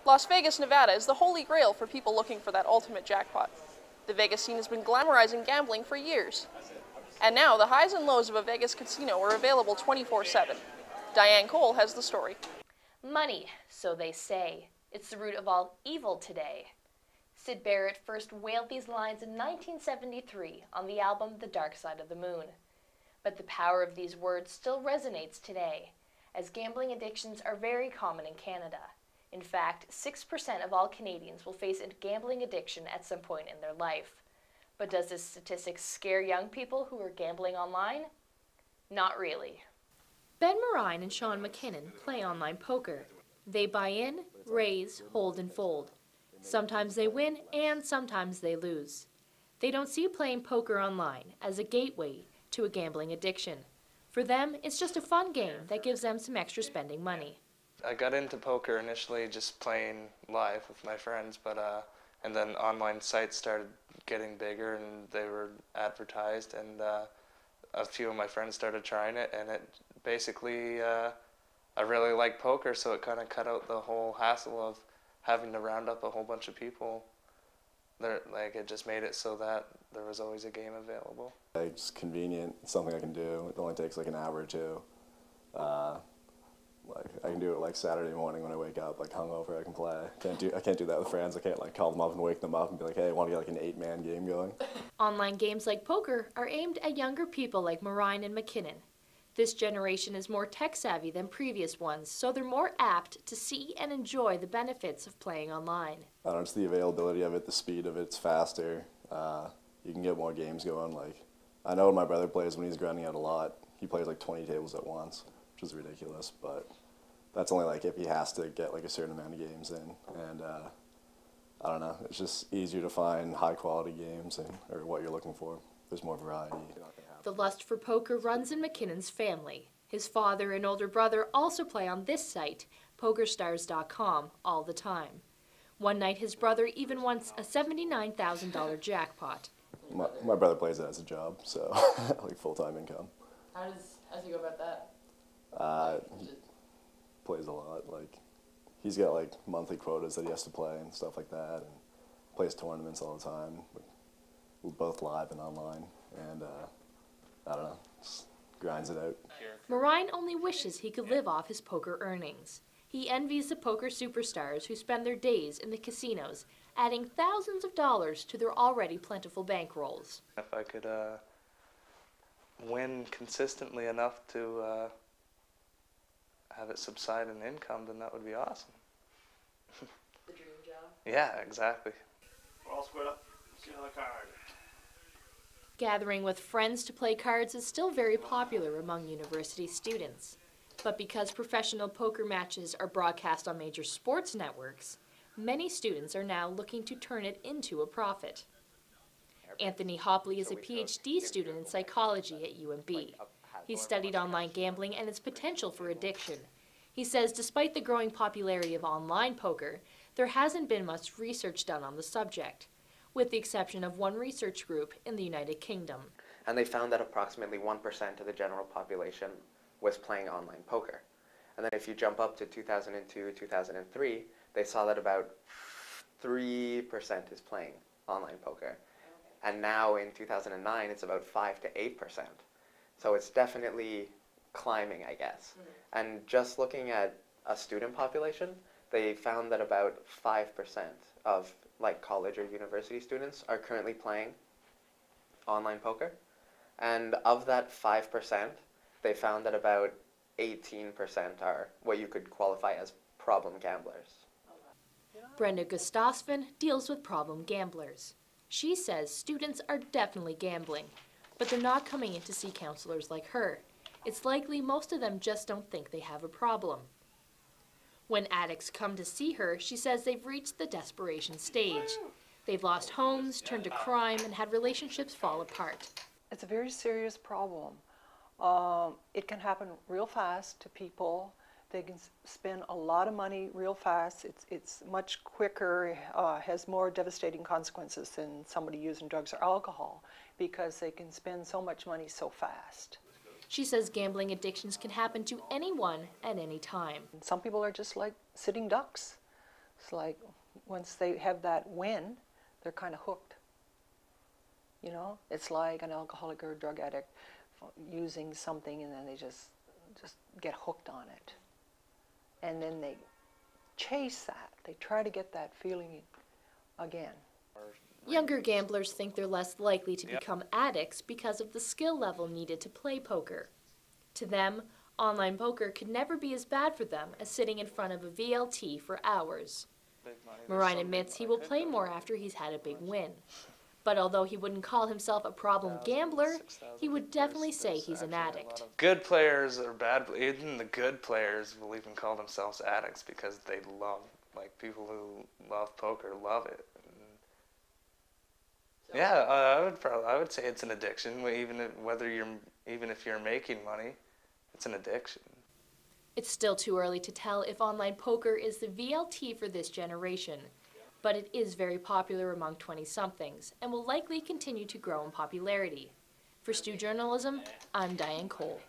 Las Vegas, Nevada is the holy grail for people looking for that ultimate jackpot. The Vegas scene has been glamorizing gambling for years. And now the highs and lows of a Vegas casino are available 24/7. Diane Cole has the story. Money, so they say. It's the root of all evil today. Syd Barrett first wailed these lines in 1973 on the album The Dark Side of the Moon. But the power of these words still resonates today, as gambling addictions are very common in Canada. In fact, 6% of all Canadians will face a gambling addiction at some point in their life. But does this statistic scare young people who are gambling online? Not really. Ben Marine and Sean McKinnon play online poker. They buy in, raise, hold, and fold. Sometimes they win and sometimes they lose. They don't see playing poker online as a gateway to a gambling addiction. For them, it's just a fun game that gives them some extra spending money. I got into poker initially just playing live with my friends, and then online sites started getting bigger and they were advertised, and a few of my friends started trying it, and it basically, I really like poker, so it kind of cut out the whole hassle of having to round up a whole bunch of people. It just made it so that there was always a game available. It's convenient. It's something I can do. It only takes like an hour or two. I can do it like Saturday morning when I wake up, like hungover. I can play. I can't do that with friends. I can't like call them up and wake them up and be like, hey, I want to get like an 8-man game going. Online games like poker are aimed at younger people like Marine and McKinnon. This generation is more tech-savvy than previous ones, so they're more apt to see and enjoy the benefits of playing online. I don't know, it's the availability of it, the speed of it, it's faster. You can get more games going. Like, I know when my brother plays when he's grinding out a lot, he plays like 20 tables at once, which is ridiculous, but that's only like if he has to get like a certain amount of games in. And I don't know, it's just easier to find high-quality games or what you're looking for. There's more variety. The lust for poker runs in McKinnon's family. His father and older brother also play on this site, PokerStars.com, all the time. One night his brother even won a $79,000 jackpot. My brother plays it as a job, so like full-time income. How does he go about that? He plays a lot. Like, he's got like monthly quotas that he has to play and stuff like that, and plays tournaments all the time. We're both live and online, and I don't know, just grinds it out. Marine only wishes he could live off his poker earnings. He envies the poker superstars who spend their days in the casinos, adding thousands of dollars to their already plentiful bankrolls. If I could win consistently enough to have it subside in income, then that would be awesome. The dream job? Yeah, exactly. We're all squared up. See another card. Gathering with friends to play cards is still very popular among university students. But because professional poker matches are broadcast on major sports networks, many students are now looking to turn it into a profit. Anthony Hopley is a PhD student in psychology at UMB. He studied online gambling and its potential for addiction. He says despite the growing popularity of online poker, there hasn't been much research done on the subject, with the exception of one research group in the United Kingdom. And they found that approximately 1% of the general population was playing online poker. And then if you jump up to 2002, 2003, they saw that about 3% is playing online poker. And now in 2009, it's about 5 to 8%. So it's definitely climbing, I guess. And just looking at a student population, they found that about 5% of like college or university students are currently playing online poker. And of that 5%, they found that about 18% are what you could qualify as problem gamblers. Brenda Gustafsson deals with problem gamblers. She says students are definitely gambling, but they're not coming in to see counselors like her. It's likely most of them just don't think they have a problem. When addicts come to see her, she says they've reached the desperation stage. They've lost homes, turned to crime, and had relationships fall apart. It's a very serious problem. It can happen real fast to people. They can spend a lot of money real fast. It's much quicker, has more devastating consequences than somebody using drugs or alcohol because they can spend so much money so fast. She says gambling addictions can happen to anyone at any time. Some people are just like sitting ducks. it's like once they have that win, they're kind of hooked. You know, it's like an alcoholic or a drug addict using something and then they just get hooked on it. And then they chase that. They try to get that feeling again. Younger gamblers think they're less likely to become addicts because of the skill level needed to play poker. To them, online poker could never be as bad for them as sitting in front of a VLT for hours. Marine admits he will play more after he's had a big win. But although he wouldn't call himself a problem gambler, he would definitely say he's an addict. Good players or bad, even the good players will even call themselves addicts because they love, like people who love poker love it. And yeah, I would say it's an addiction. Even if you're making money, it's an addiction. It's still too early to tell if online poker is the VLT for this generation, but it is very popular among 20-somethings and will likely continue to grow in popularity. For Stu Journalism, I'm Diane Cole.